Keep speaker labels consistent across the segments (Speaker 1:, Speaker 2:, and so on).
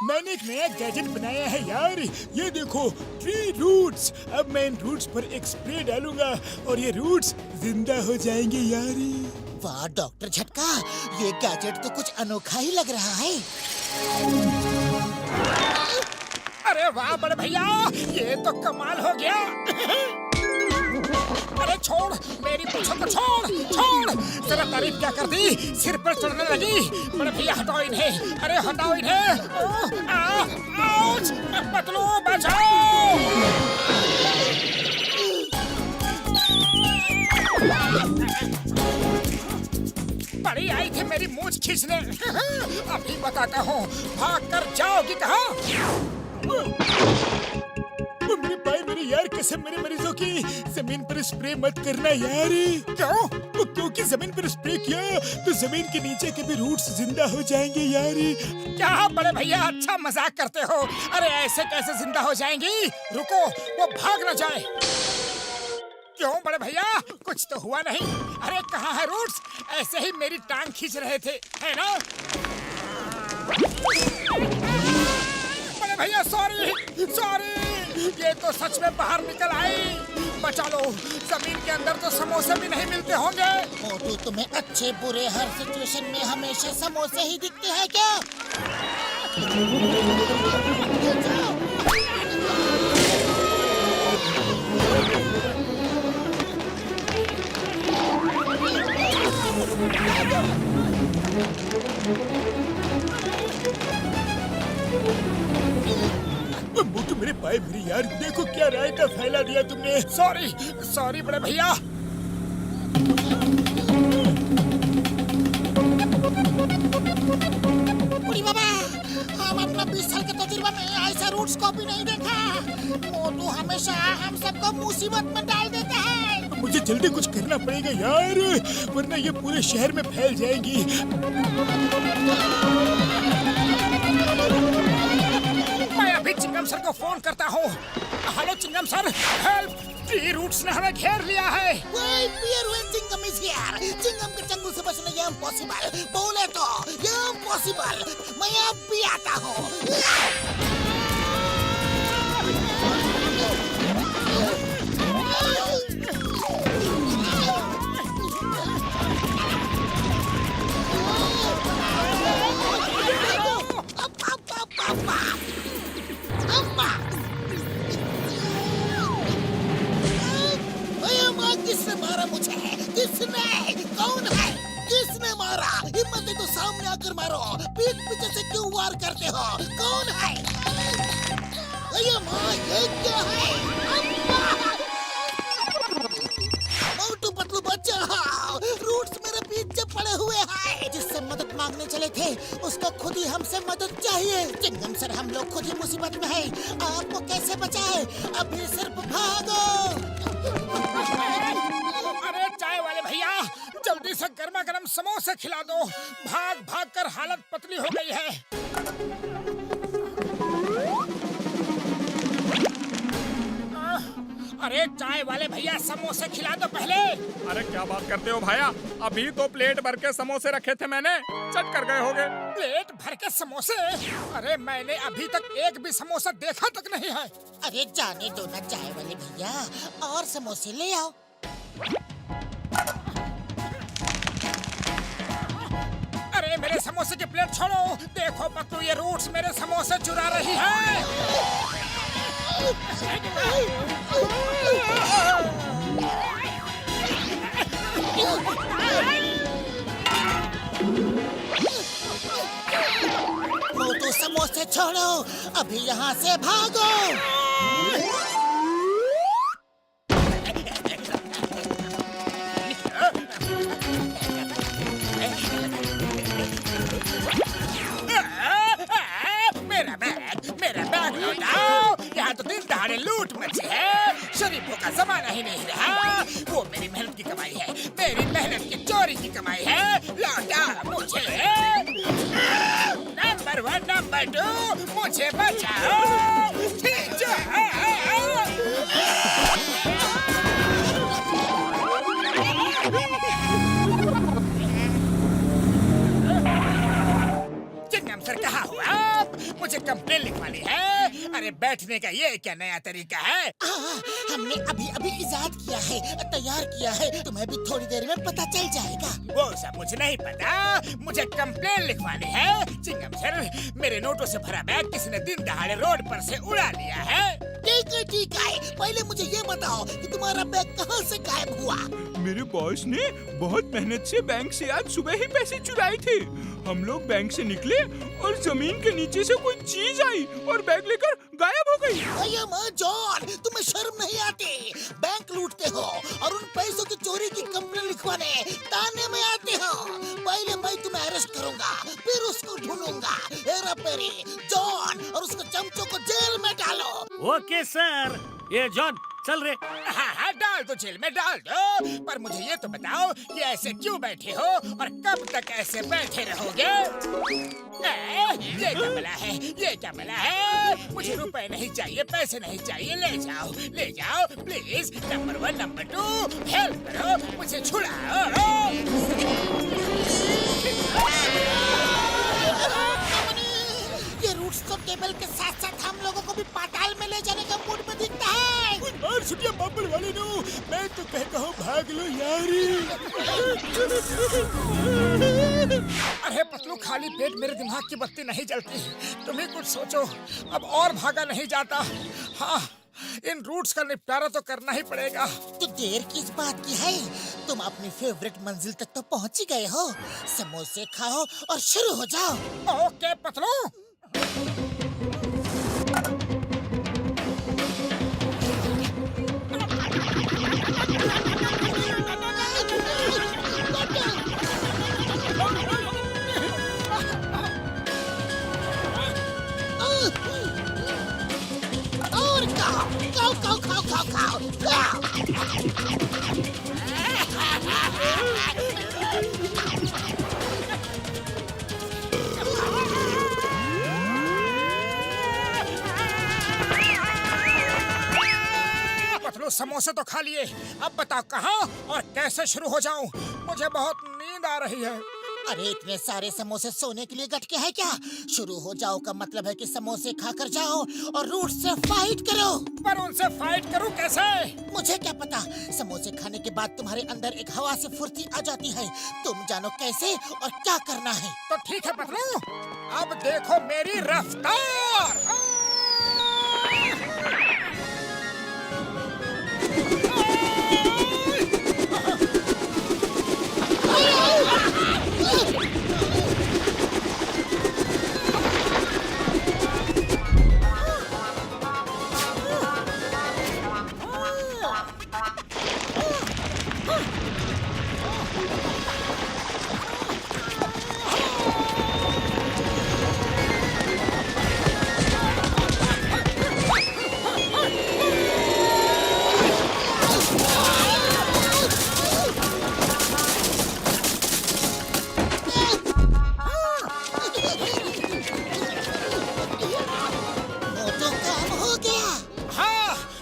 Speaker 1: मैंने एक नया गैजेट बनाया है यार। ये देखो, ट्री रूट्स। अब मैं इन रूट्स पर एक स्प्रे डालूंगा और ये रूट्स जिंदा हो जाएंगे यार।
Speaker 2: वाह डॉक्टर झटका, ये गैजेट तो कुछ अनोखा ही लग रहा है।
Speaker 1: अरे वाह बड़े भैया, ये तो कमाल हो गया। अरे छोड़, मेरी पूछो को छोड़। तेरा तारीफ क्या कर दी, सिर पर चढ़ने लगी। बड़े भैया हटाओ इन्हें, अरे हटाओ इन्हें। आउच, पतलू बचाओ। बड़ी आई थी मेरी मूंछ खींचने। अभी बताता हूँ, भाग कर जाओगी कहाँ? मेरे भाई, मेरे यार कसम, मेरे मरीजों की जमीन पर स्प्रे मत करना यार। क्यों? क्योंकि जमीन पर स्प्रे किया तो जमीन के नीचे के भी रूट्स जिंदा हो जाएंगे यार। क्या बड़े भैया अच्छा मजाक करते हो? अरे ऐसे कैसे जिंदा हो जाएंगी? रुको, वो भाग न जाए। क्यों बड़े भैया, कुछ तो हुआ नहीं? अरे कहाँ है रूट्स? ऐसे ही मेरी टांग खींच रहे थे, है ना? बड़े भैया सॉरी, ये तो सच में बाहर निकल आई। बचा लो, जमीन के अंदर तो समोसे भी नहीं मिलते होंगे।
Speaker 2: मोटू, तुम्हें अच्छे बुरे हर सिचुएशन में हमेशा समोसे ही दिखते हैं क्या?
Speaker 1: मोटू मेरे भाई, मेरी यार, देखो क्या रायता फैला दिया तुमने। सॉरी बड़े भैया।
Speaker 2: बुढ़ी बाबा, हम अपना 20 साल के तजुर्बा में ऐसा रूट्स को भी नहीं देखा। मोटू हमेशा हम सबको मुसीबत में डाल देता है।
Speaker 1: मुझे जल्दी कुछ करना पड़ेगा यार, वरना ये पूरे शहर में फैल जाएंगी। मैं अभी चिंगम सर को फोन करता हूँ। Hello Chingam sir, help! Tree roots ने हमें घेर लिया है।
Speaker 2: Chingam is here. चिंगम के चंगुल से बचना ये इम्पॉसिबल। बोले तो ये इम्पॉसिबल। मैं अब भी आता हूँ। किसने मारा मुझे? किसने? कौन है? किसने मारा? हिम्मत है तो सामने आकर मारो। पीठ पीछे से क्यों वार करते हो? कौन है? अये माँ, ये क्या है? मोटू पतलू बचाओ! रूट्स मेरे पीछे पड़े हुए हैं। जिससे मदद मांगने चले थे, उसको खुद ही हमसे मदद चाहिए। चिंगम सर, हम लोग खुद ही मुसीबत में हैं। आपको कैसे बचाए? अभी सिर्फ भागो।
Speaker 1: अरे चाय वाले भैया, जल्दी से गर्मा गर्म समोसे खिला दो। भाग कर हालत पतली हो गई है। अरे चाय वाले भैया, समोसे खिला दो पहले।
Speaker 3: अरे क्या बात करते हो भैया, अभी तो प्लेट भर के समोसे रखे थे मैंने, चट कर गए होगे।
Speaker 1: प्लेट भर के समोसे? अरे मैंने अभी तक एक भी समोसा देखा तक नहीं है।
Speaker 2: अरे जाने दो ना चाय वाले भैया, और समोसे ले आओ।
Speaker 1: अरे मेरे समोसे की प्लेट छोड़ो। देखो पतलू, ये रूट्स मेरे समोसे चुरा रही है।
Speaker 2: मोटू समोसे छोड़ो, अभी यहाँ से भागो।
Speaker 1: मेरा बैग लौटाओ। यहाँ तो दिन दहाड़े लूट मची है। शरीफों का जमाना ही नहीं रहा। वो मेरी मेहनत की कमाई है, मेरी मेहनत की चोरी की कमाई है। लौटा मुझे। नंबर 1, नंबर 2, मुझे बचाओ। चिंगम सर, कहाँ हो आप? मुझे कब मेरे बैठने का ये क्या नया तरीका है?
Speaker 2: हमने अभी अभी इजाद किया है, तैयार किया है। तुम्हें भी थोड़ी देर में पता चल जाएगा।
Speaker 1: वो सब मुझे नहीं पता। मुझे कंप्लेन लिखवानी है। चिंगम सर, मेरे नोटों से भरा बैग किसी ने दिन दहाड़े रोड पर से उड़ा लिया है।
Speaker 2: ठीक है ठीक है, पहले मुझे ये बताओ कि तुम्हारा बैग कहाँ से गायब हुआ?
Speaker 4: मेरे बॉस ने बहुत मेहनत से बैंक से आज सुबह ही पैसे चुराए थे। हम लोग बैंक से निकले और जमीन के नीचे से कोई चीज आई और बैग लेकर गायब हो गई।
Speaker 2: अये माँ जॉन, तुम्हें शर्म नहीं आती? बैंक लूटते हो और उन पैसों की चोरी की कंप्लेन लिखवाने थाने में आते हो। पहले मैं तुम्हें अरेस्ट करूंगा, फिर उसको ढूंढूंगा। हेरा फेरी, जॉन और उसके चमचों को जेल में डालो।
Speaker 5: Okay sir. ये जॉन चल रे।
Speaker 1: हाँ हाँ, डाल दो जेल में, डाल दो। पर मुझे ये तो बताओ कि ऐसे क्यों बैठे हो और कब तक ऐसे बैठे रहोगे? ये क्या बला है? ये क्या बला है? मुझे रुपए नहीं चाहिए, पैसे नहीं चाहिए। ले जाओ प्लीज। नंबर 1, नंबर 2, हेल्प करो, मुझे छुड़ाओ।
Speaker 2: ये रूट्स को टेबल के साथ साथ हम लोगों को भी पाताल में ले जाने का मूड में दिखता है।
Speaker 1: और सुनिए पापड़ वाले नो, मैं तो कहता हूँ भाग लो यारी। अरे पतलू, खाली पेट मेरे दिमाग की बत्ती नहीं जलती। तुम ही कुछ सोचो, अब और भागा नहीं जाता। हाँ, इन रूट्स का निपटारा तो करना ही पड़ेगा।
Speaker 2: तो देर किस बात की है? तुम अपनी फेवरेट मंजिल तक तो पहुंच ही गए हो। समोसे खाओ और शुरू हो जाओ।
Speaker 1: ओके पतलू।
Speaker 2: और खाओ।
Speaker 1: पतलू, समोसे तो खा लिए, अब बताओ कहाँ और कैसे शुरू हो जाऊं? मुझे बहुत नींद आ रही है।
Speaker 2: अरे इतने सारे समोसे सोने के लिए गट के है क्या? शुरू हो जाओ का मतलब है कि समोसे खाकर जाओ और रूट से फाइट करो।
Speaker 1: पर उनसे फाइट करूं कैसे?
Speaker 2: मुझे क्या पता। समोसे खाने के बाद तुम्हारे अंदर एक हवा से फुर्ती आ जाती है। तुम जानो कैसे और क्या करना है।
Speaker 1: तो ठीक है पतलू, अब देखो मेरी रफ्तार।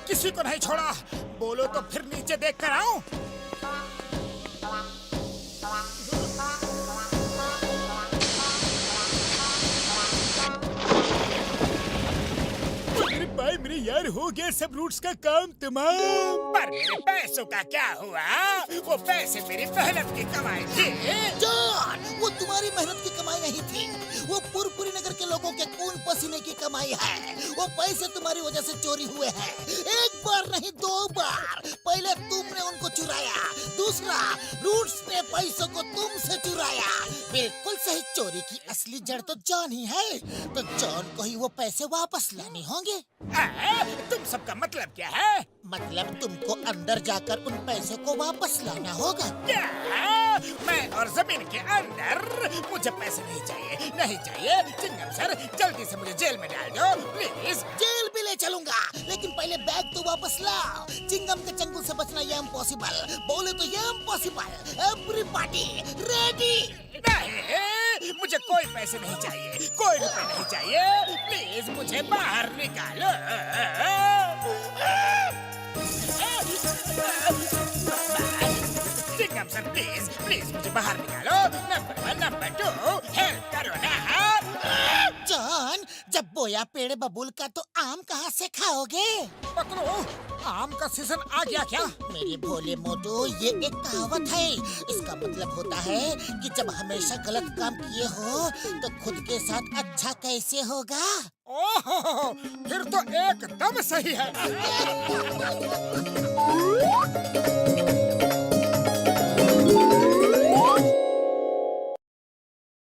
Speaker 1: किसी को नहीं छोड़ा। बोलो तो फिर नीचे देख कर आऊं। मेरे भाई मेरे यार, हो गया सब रूट्स का काम तमाम। पर मेरे पैसों का क्या हुआ? वो पैसे मेरी मेहनत की कमाई थी।
Speaker 2: जॉन, वो तुम्हारी मेहनत की कमाई नहीं थी। वो पुरपुरी नगर के लोगों के खून पसीने की कमाई है। वो पैसे तुम्हारी वजह से चोरी हुए हैं। एक बार नहीं 2 बार। पहले तुमने उनको चुराया, दूसरा रूट्स ने पैसों को तुमसे चुराया। बिल्कुल सही, चोरी की असली जड़ तो जॉन ही है। तो जॉन को ही वो पैसे वापस लाने होंगे।
Speaker 1: तुम सबका मतलब क्या है?
Speaker 2: मतलब तुमको अंदर जाकर उन पैसों को वापस लाना होगा।
Speaker 1: क्या? मैं और जमीन के अंदर? मुझे पैसे नहीं चाहिए, नहीं चाहिए। चिंगम सर, जल्दी से मुझे जेल में डाल दो प्लीज।
Speaker 2: जेल भी ले चलूंगा, लेकिन पहले बैग तो वापस लाओ। चिंगम के चंगुल से बचना ये इम्पॉसिबल। बोले तो ये इम्पॉसिबल। Everybody ready?
Speaker 1: नहीं, मुझे कोई पैसे नहीं चाहिए, कोई रुपए नहीं चाहिए। प्लीज मुझे बाहर निकालो। चिंगम सर, प्लीज प्लीज मुझे बाहर निकालो। नंबर 1, नंबर 2, हेल्प करो ना।
Speaker 2: जॉन, जब बोया पेड़ बबूल का तो आम कहाँ से खाओगे?
Speaker 1: पतलू, आम का सीजन आ गया क्या?
Speaker 2: मेरे भोले मोटू, ये एक कहावत है। इसका मतलब होता है कि जब हमेशा गलत काम किए हो तो खुद के साथ अच्छा कैसे होगा?
Speaker 1: ओहो, फिर तो एकदम सही है।